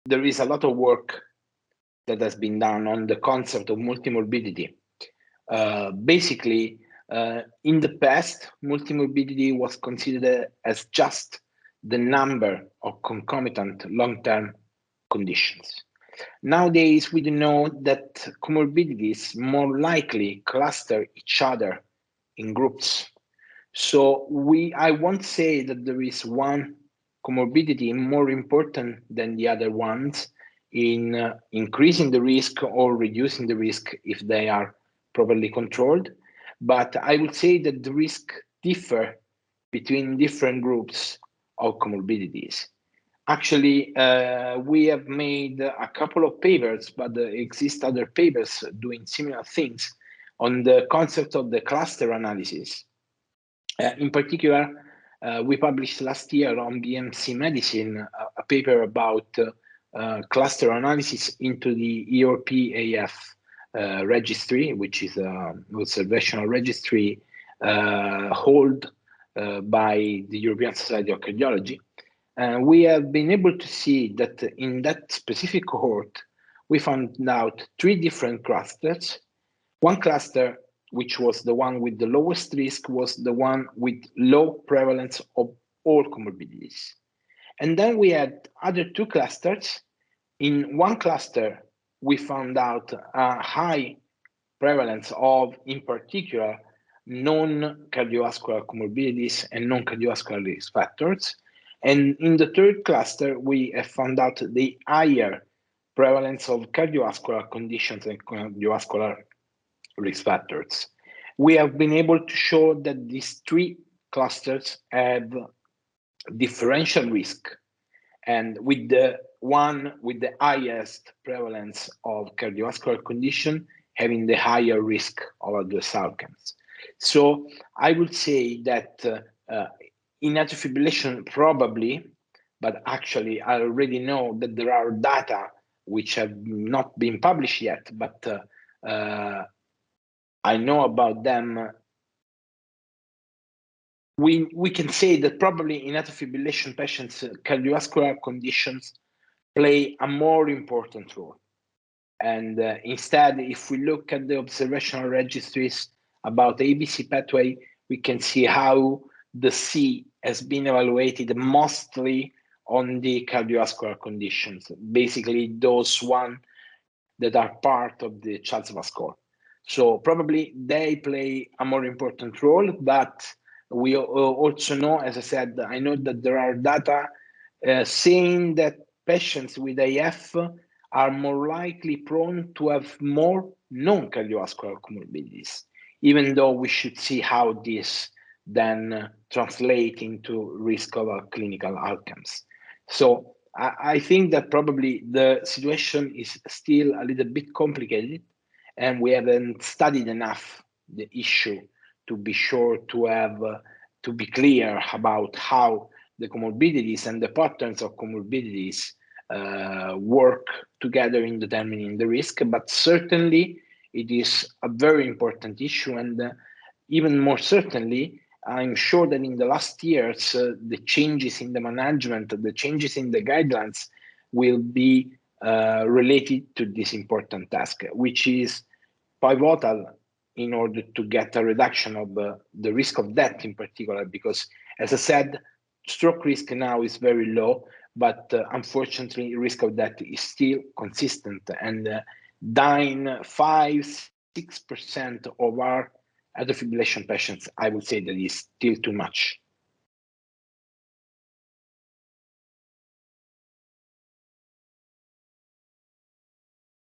there is a lot of work that has been done on the concept of multi-morbidity. Basically, in the past, multi-morbidity was considered as just the number of concomitant long-term conditions. Nowadays, we know that comorbidities more likely cluster each other in groups. So I won't say that there is one comorbidity more important than the other ones in increasing the risk or reducing the risk if they are properly controlled. But I would say that the risk differ between different groups of comorbidities. Actually, we have made a couple of papers, but there exist other papers doing similar things on the concept of the cluster analysis. In particular, we published last year on BMC Medicine a paper about cluster analysis into the ERPAF registry, which is an observational registry held by the European Society of Cardiology. We have been able to see that in that specific cohort, we found out 3 different clusters. One cluster, which was the one with the lowest risk, was the one with low prevalence of all comorbidities. And then we had other 2 clusters. In one cluster, we found out a high prevalence of, in particular, non-cardiovascular comorbidities and non-cardiovascular risk factors. And in the 3rd cluster, we have found out the higher prevalence of cardiovascular conditions and cardiovascular risk factors. We have been able to show that these 3 clusters have differential risk, and with the one with the highest prevalence of cardiovascular condition having the higher risk of adverse outcomes. So I would say that in atrial fibrillation probably, but actually I already know that there are data which have not been published yet, but I know about them. We can say that probably in atrial fibrillation patients, cardiovascular conditions play a more important role. And instead, if we look at the observational registries about the ABC pathway, we can see how the C has been evaluated mostly on the cardiovascular conditions, basically those one that are part of the Charles score. So probably they play a more important role, but we also know, as I said, I know that there are data saying that patients with AF are more likely prone to have more non-cardiovascular comorbidities, even though we should see how this then translate into risk of clinical outcomes. So I think that probably the situation is still a little bit complicated, and we haven't studied enough the issue to be sure to have to be clear about how the comorbidities and the patterns of comorbidities work together in determining the risk. But certainly it is a very important issue, and even more certainly, I'm sure that in the last years, the changes in the management, the changes in the guidelines will be related to this important task, which is pivotal in order to get a reduction of the risk of death in particular, because as I said, stroke risk now is very low, but unfortunately risk of death is still consistent, and dying 5-6% of our atrial fibrillation patients, I would say that is still too much.